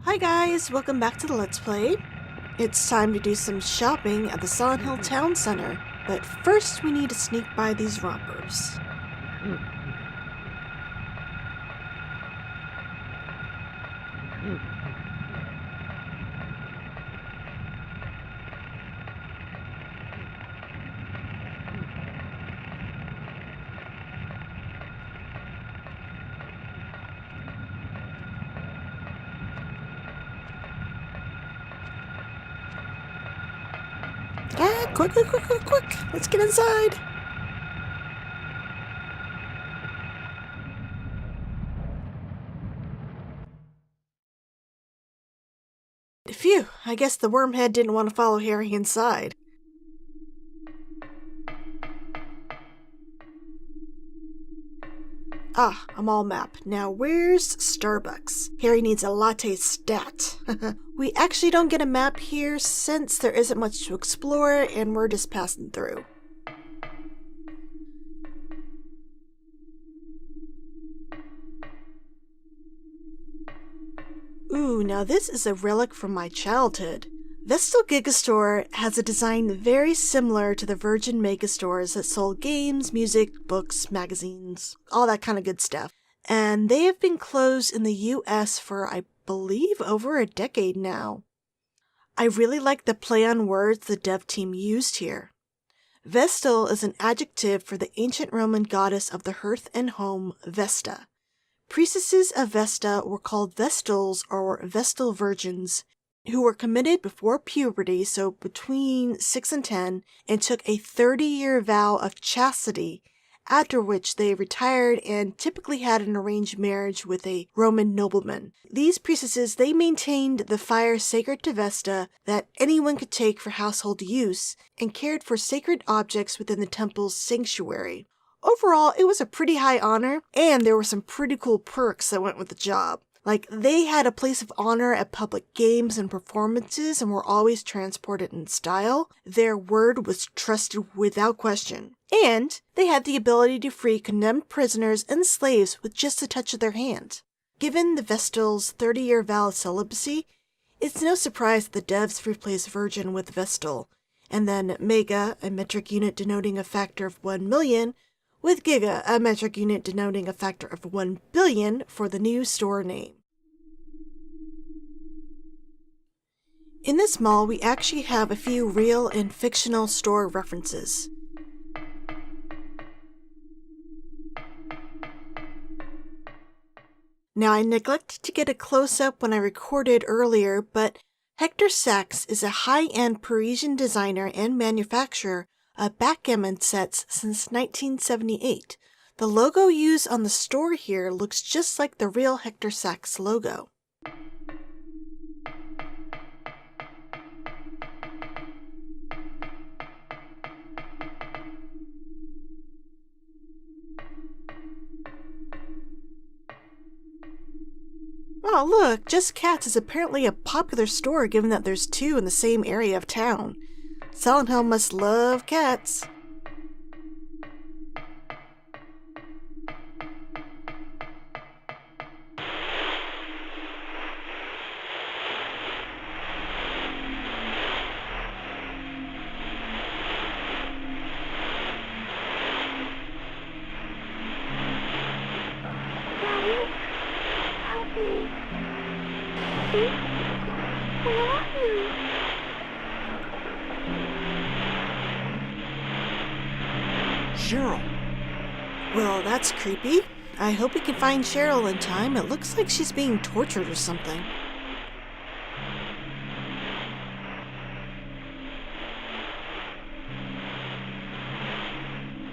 Hi guys, welcome back to the Let's Play. It's time to do some shopping at the Silent Hill Town Center, but first we need to sneak by these rompers. Quick! Let's get inside! Phew, I guess the wormhead didn't want to follow Harry inside. Ah, a mall map. Now where's Starbucks? Harry needs a latte stat. We actually don't get a map here since there isn't much to explore and we're just passing through. Ooh, now this is a relic from my childhood. Vestal Gigastore has a design very similar to the Virgin Megastores that sold games, music, books, magazines, all that kind of good stuff. And they have been closed in the US for, I believe, over a decade now. I really like the play on words the dev team used here. Vestal is an adjective for the ancient Roman goddess of the hearth and home, Vesta. Priestesses of Vesta were called Vestals or Vestal Virgins, who were committed before puberty, so between 6 and 10, and took a 30-year vow of chastity, after which they retired and typically had an arranged marriage with a Roman nobleman. These priestesses, they maintained the fire sacred to Vesta that anyone could take for household use, and cared for sacred objects within the temple's sanctuary. Overall, it was a pretty high honor, and there were some pretty cool perks that went with the job. Like, they had a place of honor at public games and performances and were always transported in style. Their word was trusted without question. And they had the ability to free condemned prisoners and slaves with just a touch of their hand. Given the Vestal's 30-year vow of celibacy, it's no surprise that the devs replaced Virgin with Vestal, and then Mega, a metric unit denoting a factor of 1 million, with Giga, a metric unit denoting a factor of 1 billion for the new store name. In this mall, we actually have a few real and fictional store references. Now, I neglected to get a close-up when I recorded earlier, but Hector Sachs is a high-end Parisian designer and manufacturer of backgammon sets since 1978. The logo used on the store here looks just like the real Hector Sachs logo. Oh look, Just Cats is apparently a popular store given that there's two in the same area of town. Silent Hill must love cats. Cheryl! Well, that's creepy. I hope we can find Cheryl in time. It looks like she's being tortured or something.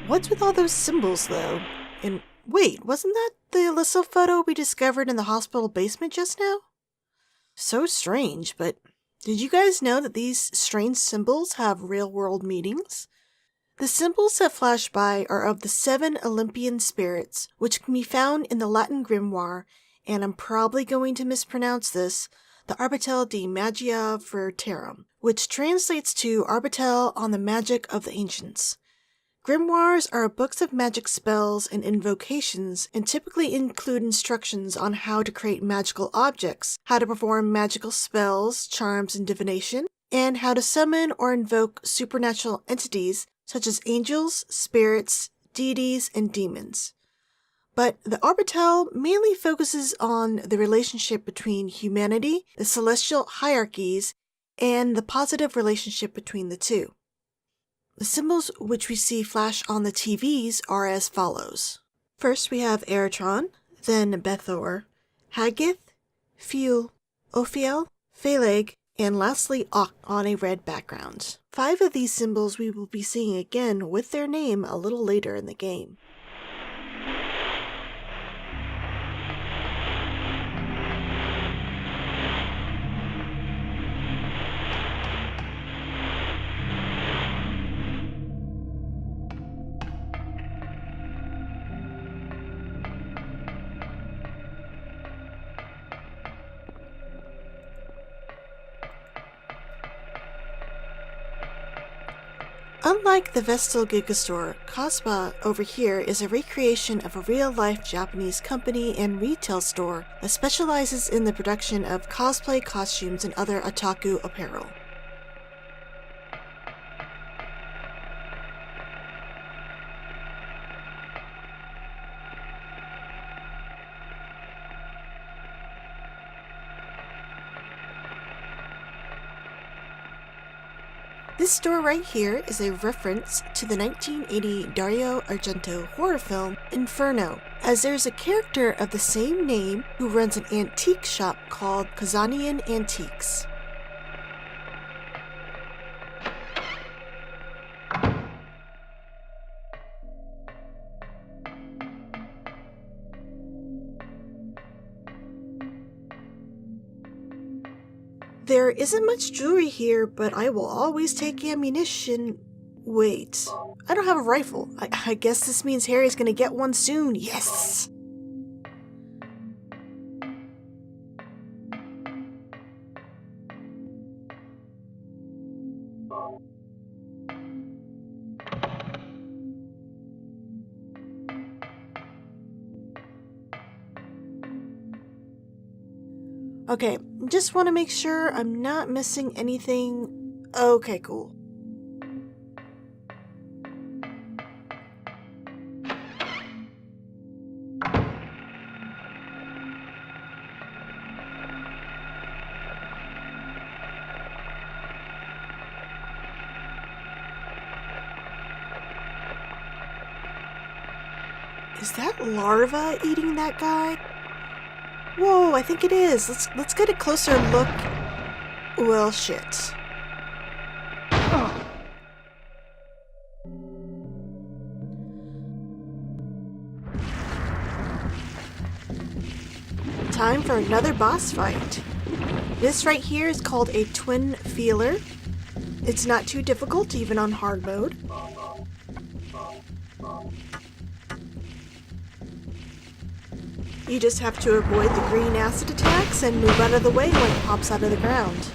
What's with all those symbols, though? And wait, wasn't that the Alyssa photo we discovered in the hospital basement just now? So strange, but did you guys know that these strange symbols have real-world meanings? The symbols that flash by are of the 7 Olympian spirits, which can be found in the Latin grimoire, and I'm probably going to mispronounce this, the Arbitel de Magia Veritarum, which translates to Arbitel on the Magic of the Ancients. Grimoires are books of magic spells and invocations and typically include instructions on how to create magical objects, how to perform magical spells, charms, and divination, and how to summon or invoke supernatural entities such as angels, spirits, deities, and demons. But the Orbital mainly focuses on the relationship between humanity, the celestial hierarchies, and the positive relationship between the two. The symbols which we see flash on the TVs are as follows. First we have Eritron, then Bethor, Haggith, Fuel, Ophiel, Phaleg, and lastly Ok on a red background. 5 of these symbols we will be seeing again with their name a little later in the game. Unlike the Vestal Gigastore, Cospa over here is a recreation of a real-life Japanese company and retail store that specializes in the production of cosplay costumes and other otaku apparel. This store right here is a reference to the 1980 Dario Argento horror film Inferno, as there's a character of the same name who runs an antique shop called Kazanian Antiques. There isn't much jewelry here, but I will always take ammunition. Wait, I don't have a rifle. I guess this means Harry's gonna get one soon. Yes! Okay, just want to make sure I'm not missing anything. Okay, cool. Is that larva eating that guy? Whoa, I think it is. Let's get a closer look. Well, shit. Time for another boss fight. This right here is called a Twin Feeler. It's not too difficult, even on hard mode. You just have to avoid the green acid attacks and move out of the way when it pops out of the ground.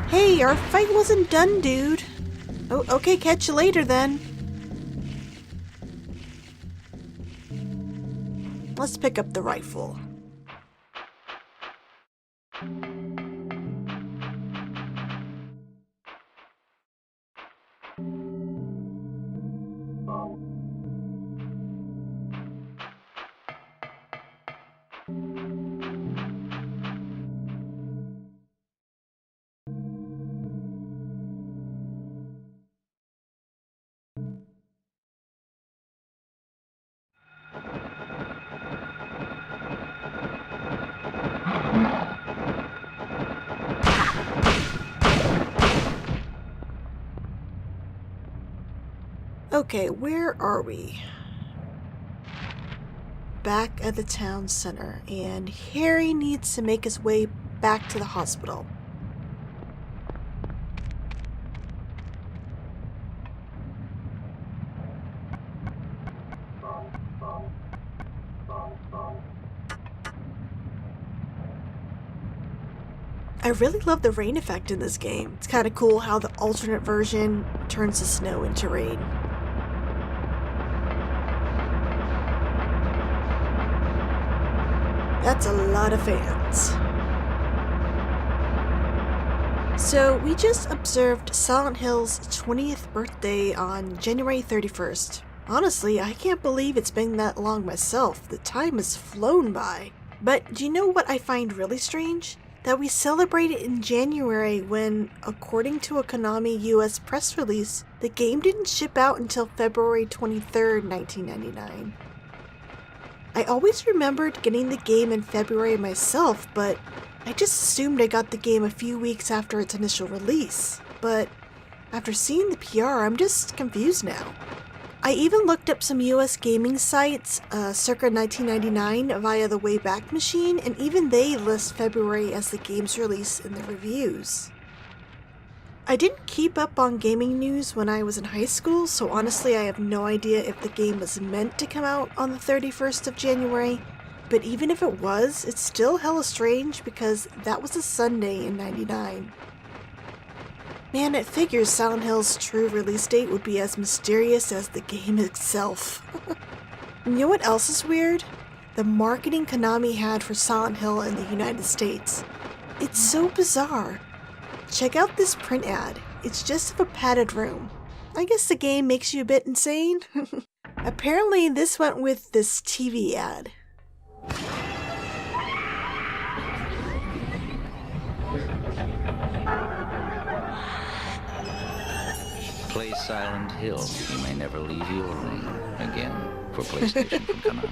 Hey, our fight wasn't done, dude. Oh, okay, catch you later then. Let's pick up the rifle. Okay, where are we? Back at the town center, and Harry needs to make his way back to the hospital. I really love the rain effect in this game. It's kind of cool how the alternate version turns the snow into rain. That's a lot of fans. So, we just observed Silent Hill's 20th birthday on January 31st. Honestly, I can't believe it's been that long myself. The time has flown by. But do you know what I find really strange? That we celebrate it in January when, according to a Konami US press release, the game didn't ship out until February 23rd, 1999. I always remembered getting the game in February myself, but I just assumed I got the game a few weeks after its initial release. But after seeing the PR, I'm just confused now. I even looked up some US gaming sites circa 1999 via the Wayback Machine, and even they list February as the game's release in the reviews. I didn't keep up on gaming news when I was in high school, so honestly I have no idea if the game was meant to come out on the 31st of January, but even if it was, it's still hella strange because that was a Sunday in '99. Man, it figures Silent Hill's true release date would be as mysterious as the game itself. You know what else is weird? The marketing Konami had for Silent Hill in the United States. It's so bizarre. Check out this print ad. It's just of a padded room. I guess the game makes you a bit insane. Apparently this went with this TV ad. Play Silent Hill. You may never leave your room again for PlayStation from Konami.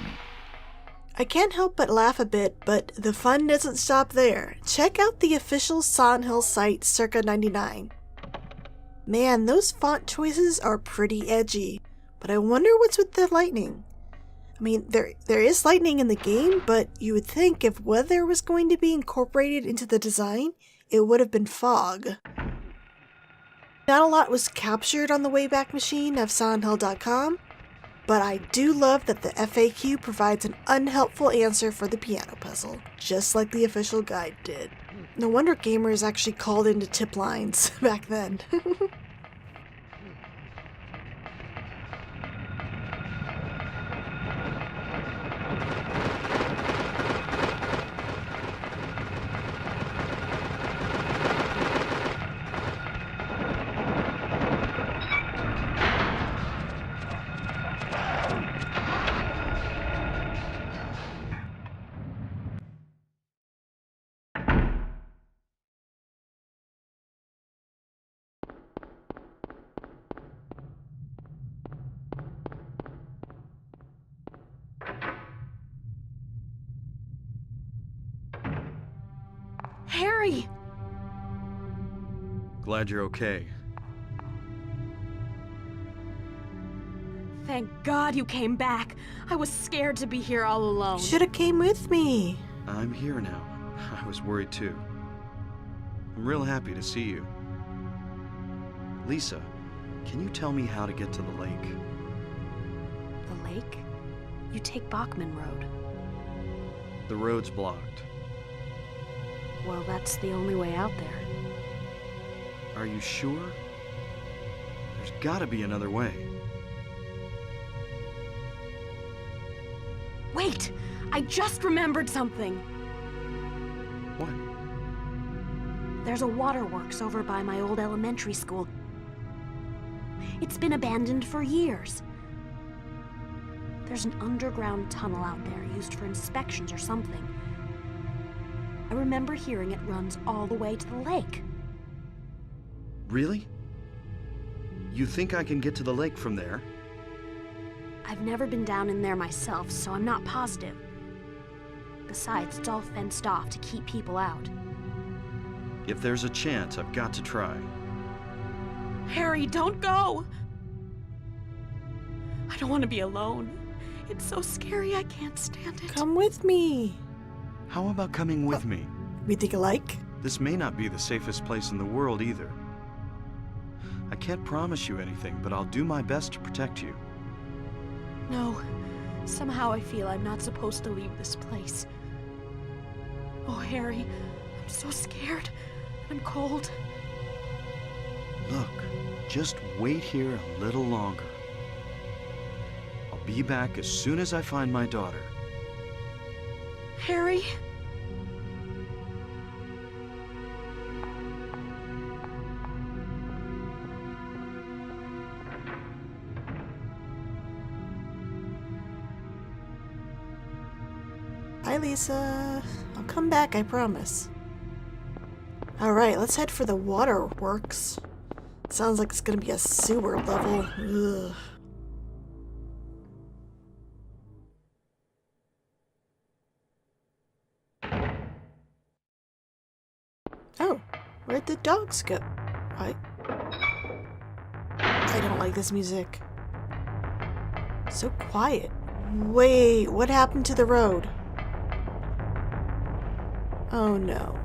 I can't help but laugh a bit, but the fun doesn't stop there. Check out the official Silent Hill site circa '99. Man, those font choices are pretty edgy, but I wonder what's with the lightning. I mean, there is lightning in the game, but you would think if weather was going to be incorporated into the design, it would have been fog. Not a lot was captured on the Wayback Machine of SilentHill.com, but I do love that the FAQ provides an unhelpful answer for the piano puzzle, just like the official guide did. No wonder gamers actually called into tip lines back then. Harry! Glad you're okay. Thank God you came back. I was scared to be here all alone. Shoulda came with me. I'm here now. I was worried too. I'm real happy to see you. Lisa, can you tell me how to get to the lake? The lake? You take Bachman Road. The road's blocked. Well, that's the only way out there. Are you sure? There's gotta be another way. Wait! I just remembered something! What? There's a waterworks over by my old elementary school. It's been abandoned for years. There's an underground tunnel out there used for inspections or something. I remember hearing it runs all the way to the lake. Really? You think I can get to the lake from there? I've never been down in there myself, so I'm not positive. Besides, it's all fenced off to keep people out. If there's a chance, I've got to try. Harry, don't go! I don't want to be alone. It's so scary, I can't stand it. Come with me. How about coming with me? We think alike? This may not be the safest place in the world either. I can't promise you anything, but I'll do my best to protect you. No. Somehow I feel I'm not supposed to leave this place. Oh, Harry, I'm so scared. I'm cold. Look, just wait here a little longer. I'll be back as soon as I find my daughter. Harry? Bye, Lisa. I'll come back, I promise. Alright, let's head for the waterworks. Sounds like it's gonna be a sewer level. Ugh. Oh, where'd the dogs go? I don't like this music. So quiet. Wait, what happened to the road? Oh no.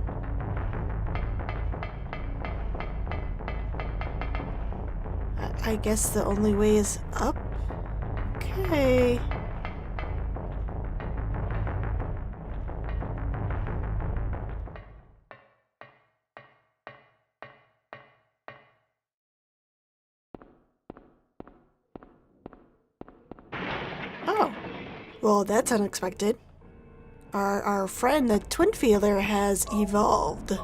I guess the only way is up? Okay. Oh. Well, that's unexpected. Our friend, the twin feeler, has evolved.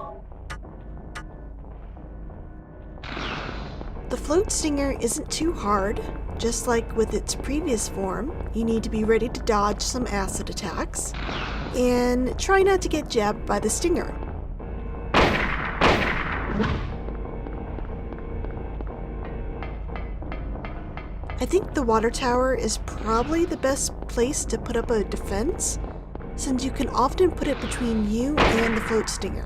The float stinger isn't too hard. Just like with its previous form, you need to be ready to dodge some acid attacks and try not to get jabbed by the stinger. I think the water tower is probably the best place to put up a defense, since you can often put it between you and the float stinger.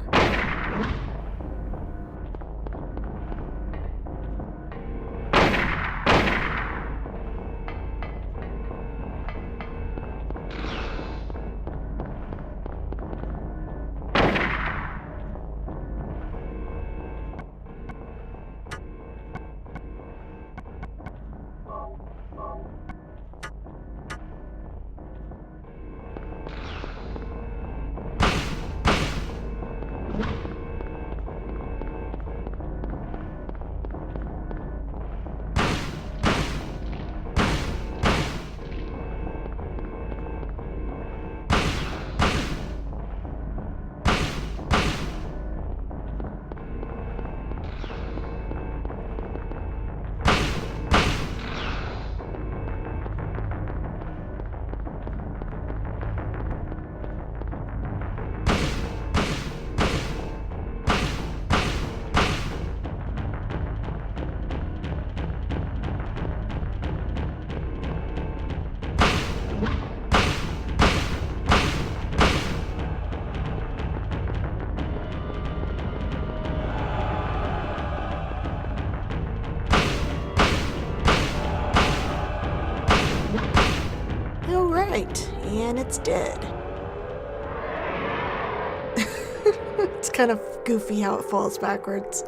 Alright, and it's dead. It's kind of goofy how it falls backwards.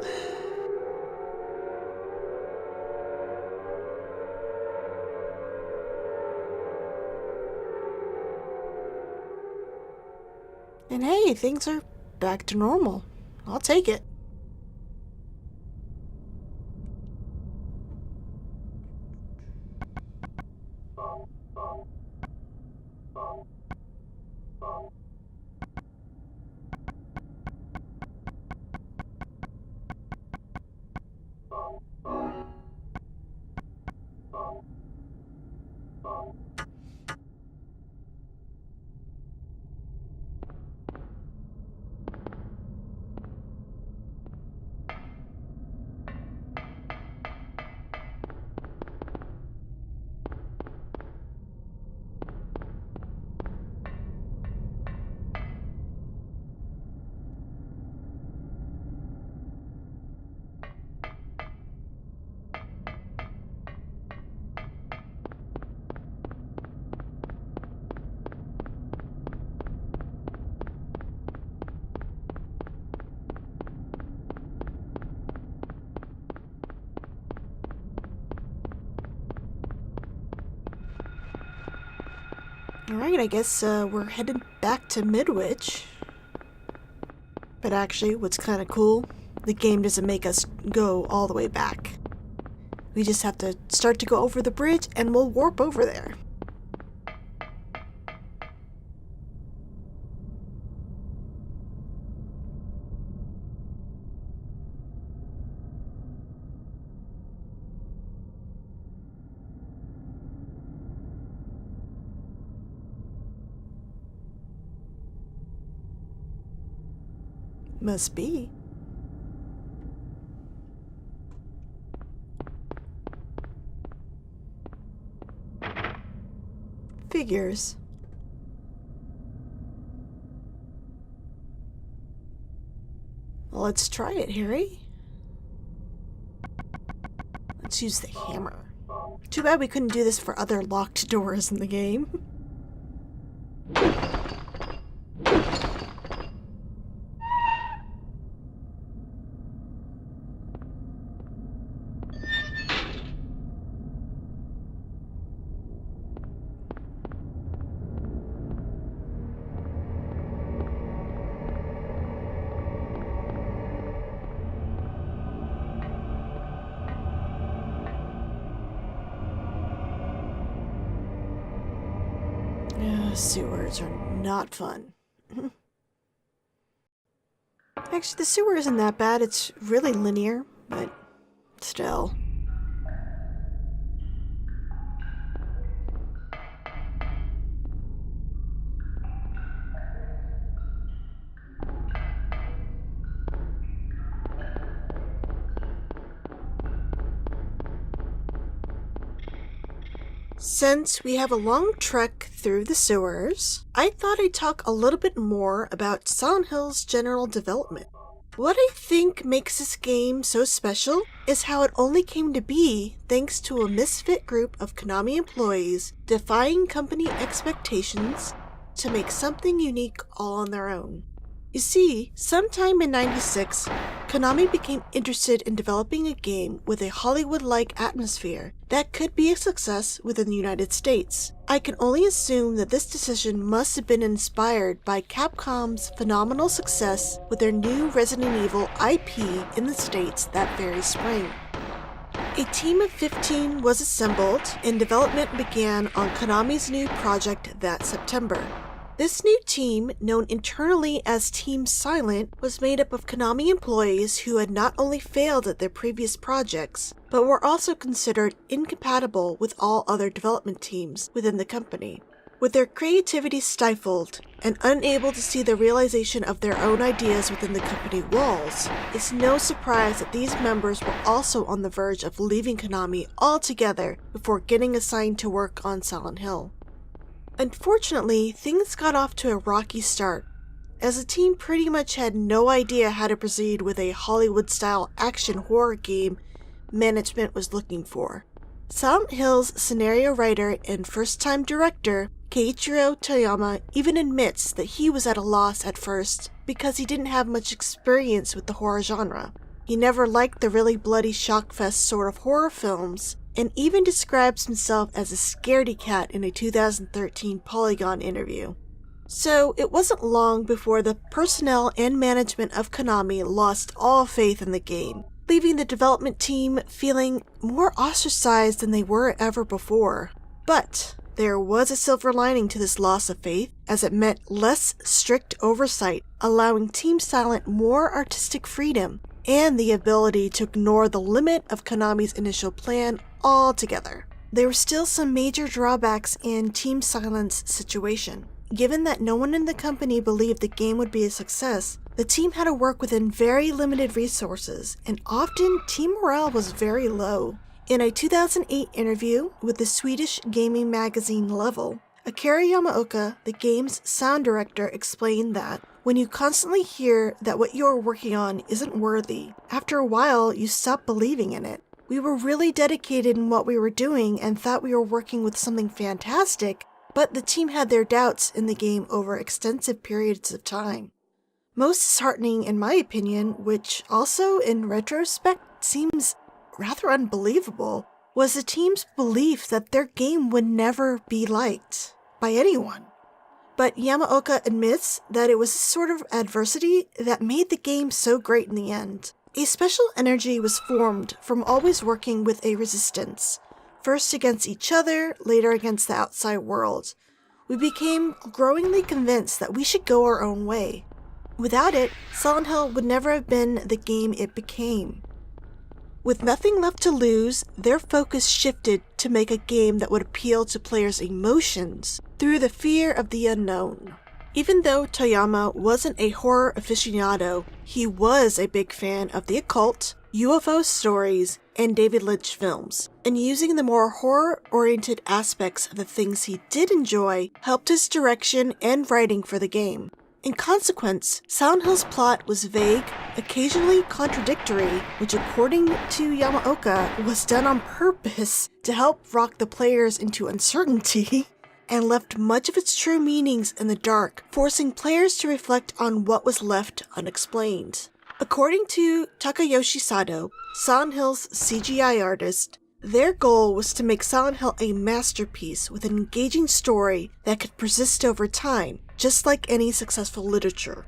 And hey, things are back to normal. I'll take it. Alright, I guess we're headed back to Midwich. But actually, what's kind of cool, the game doesn't make us go all the way back. We just have to start to go over the bridge and we'll warp over there. Must be. Figures. Well, let's try it, Harry. Let's use the hammer. Too bad we couldn't do this for other locked doors in the game. Sewers are not fun. Actually, the sewer isn't that bad. It's really linear, but still. Since we have a long trek through the sewers, I thought I'd talk a little bit more about Silent Hill's general development. What I think makes this game so special is how it only came to be thanks to a misfit group of Konami employees defying company expectations to make something unique all on their own. You see, sometime in '96, Konami became interested in developing a game with a Hollywood-like atmosphere that could be a success within the United States. I can only assume that this decision must have been inspired by Capcom's phenomenal success with their new Resident Evil IP in the States that very spring. A team of 15 was assembled and development began on Konami's new project that September. This new team, known internally as Team Silent, was made up of Konami employees who had not only failed at their previous projects, but were also considered incompatible with all other development teams within the company. With their creativity stifled and unable to see the realization of their own ideas within the company walls, it's no surprise that these members were also on the verge of leaving Konami altogether before getting assigned to work on Silent Hill. Unfortunately, things got off to a rocky start, as the team pretty much had no idea how to proceed with a Hollywood-style action horror game management was looking for. Silent Hill's scenario writer and first-time director, Keiichiro Toyama, even admits that he was at a loss at first because he didn't have much experience with the horror genre. He never liked the really bloody shockfest sort of horror films, and even describes himself as a scaredy cat in a 2013 Polygon interview. So it wasn't long before the personnel and management of Konami lost all faith in the game, leaving the development team feeling more ostracized than they were ever before. But there was a silver lining to this loss of faith, as it meant less strict oversight, allowing Team Silent more artistic freedom and the ability to ignore the limit of Konami's initial plan altogether. There were still some major drawbacks in Team Silent's situation. Given that no one in the company believed the game would be a success, the team had to work within very limited resources, and often team morale was very low. In a 2008 interview with the Swedish gaming magazine Level, Akira Yamaoka, the game's sound director, explained that when you constantly hear that what you are working on isn't worthy, after a while you stop believing in it. We were really dedicated in what we were doing and thought we were working with something fantastic, but the team had their doubts in the game over extensive periods of time. Most disheartening, in my opinion, which also in retrospect seems rather unbelievable, was the team's belief that their game would never be liked. by anyone. But Yamaoka admits that it was a sort of adversity that made the game so great in the end. A special energy was formed from always working with a resistance, first against each other, later against the outside world. We became growingly convinced that we should go our own way. Without it, Silent Hill would never have been the game it became. With nothing left to lose, their focus shifted to make a game that would appeal to players' emotions through the fear of the unknown. Even though Toyama wasn't a horror aficionado, he was a big fan of the occult, UFO stories, and David Lynch films, and using the more horror-oriented aspects of the things he did enjoy helped his direction and writing for the game. In consequence, Silent Hill's plot was vague, occasionally contradictory, which according to Yamaoka was done on purpose to help rock the players into uncertainty, and left much of its true meanings in the dark, forcing players to reflect on what was left unexplained. According to Takayoshi Sato, Silent Hill's CGI artist, their goal was to make Silent Hill a masterpiece with an engaging story that could persist over time, just like any successful literature.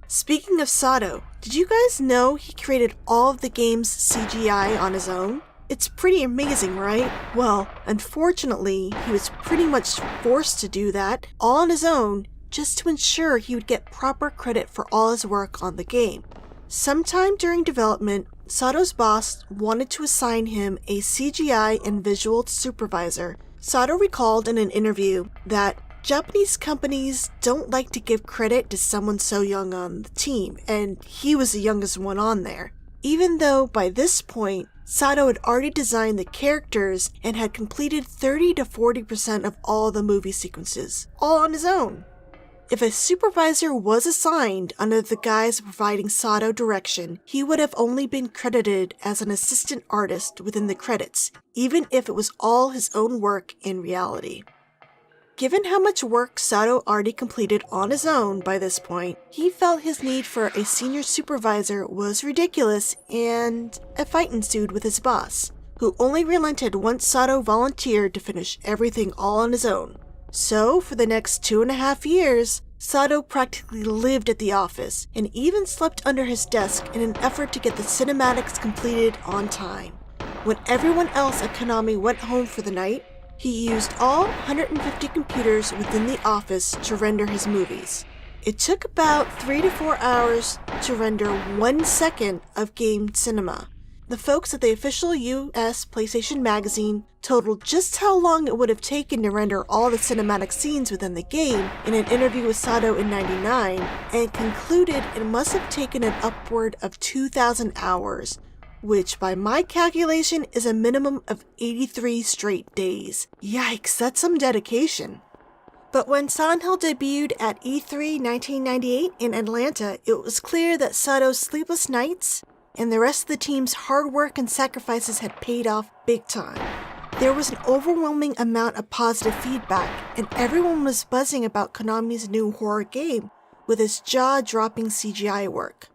Speaking of Sato, did you guys know he created all of the game's CGI on his own? It's pretty amazing, right? Well, unfortunately, he was pretty much forced to do that all on his own just to ensure he would get proper credit for all his work on the game. Sometime during development, Sato's boss wanted to assign him a CGI and visual supervisor. Sato recalled in an interview that Japanese companies don't like to give credit to someone so young on the team, and he was the youngest one on there. Even though by this point, Sato had already designed the characters and had completed 30 to 40% of all the movie sequences, all on his own. If a supervisor was assigned under the guise of providing Sato direction, he would have only been credited as an assistant artist within the credits, even if it was all his own work in reality. Given how much work Sato already completed on his own by this point, he felt his need for a senior supervisor was ridiculous, and a fight ensued with his boss, who only relented once Sato volunteered to finish everything all on his own. So, for the next 2.5 years, Sato practically lived at the office, and even slept under his desk in an effort to get the cinematics completed on time. When everyone else at Konami went home for the night, he used all 150 computers within the office to render his movies. It took about 3 to 4 hours to render 1 second of game cinema. The folks at the official US PlayStation magazine totaled just how long it would have taken to render all the cinematic scenes within the game in an interview with Sato in '99, and concluded it must have taken an upward of 2,000 hours, which by my calculation is a minimum of 83 straight days. Yikes, that's some dedication. But when Silent Hill debuted at E3 1998 in Atlanta, it was clear that Sato's sleepless nights and the rest of the team's hard work and sacrifices had paid off big time. There was an overwhelming amount of positive feedback, and everyone was buzzing about Konami's new horror game with its jaw-dropping CGI work.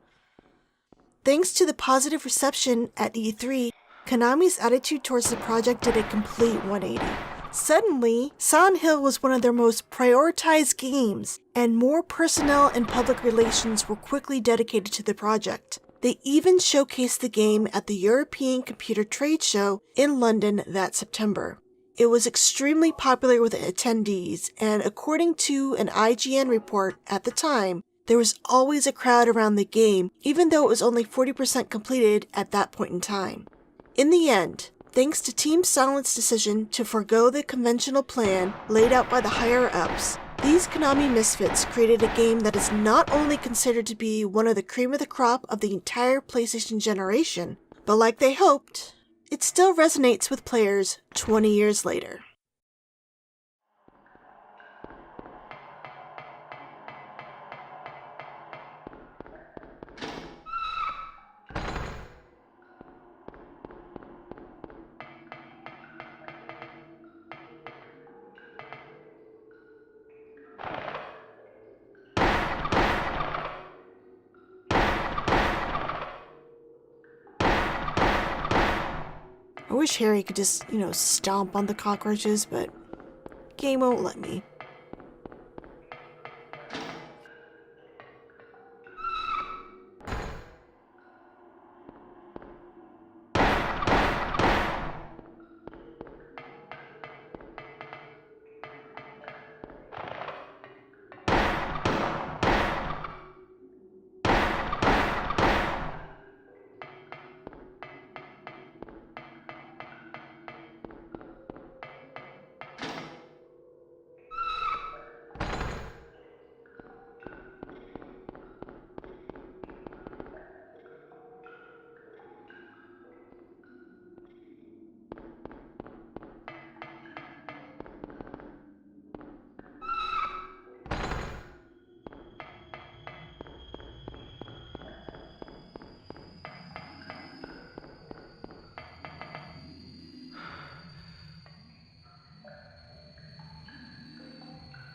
Thanks to the positive reception at E3, Konami's attitude towards the project did a complete 180. Suddenly, Silent Hill was one of their most prioritized games, and more personnel and public relations were quickly dedicated to the project. They even showcased the game at the European Computer Trade Show in London that September. It was extremely popular with attendees, and according to an IGN report at the time, there was always a crowd around the game, even though it was only 40% completed at that point in time. In the end, thanks to Team Silent's decision to forego the conventional plan laid out by the higher-ups, these Konami misfits created a game that is not only considered to be one of the cream of the crop of the entire PlayStation generation, but like they hoped, it still resonates with players 20 years later. I wish Harry could just, stomp on the cockroaches, but Game won't let me.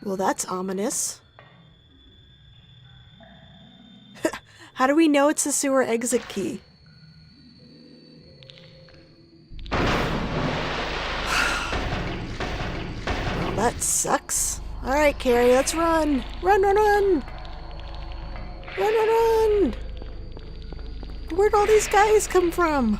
Well, that's ominous. How do we know it's the sewer exit key? Well, that sucks. Alright, Carrie, let's run! Run, run, run! Run, run, run! Where'd all these guys come from?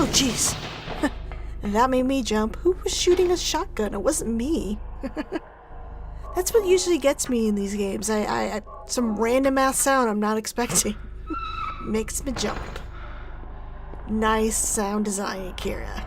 Oh, jeez. That made me jump. Who was shooting a shotgun? It wasn't me. That's what usually gets me in these games. I some random ass sound I'm not expecting. Makes me jump. Nice sound design, Akira.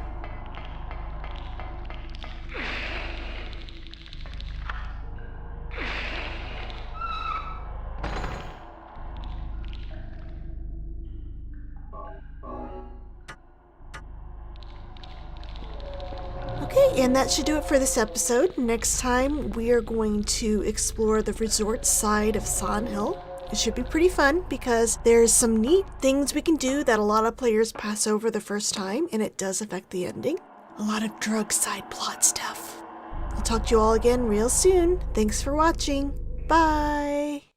Okay, and that should do it for this episode. Next time, we are going to explore the resort side of Silent Hill. It should be pretty fun because there's some neat things we can do that a lot of players pass over the first time, and it does affect the ending. A lot of drug side plot stuff. I'll talk to you all again real soon. Thanks for watching. Bye!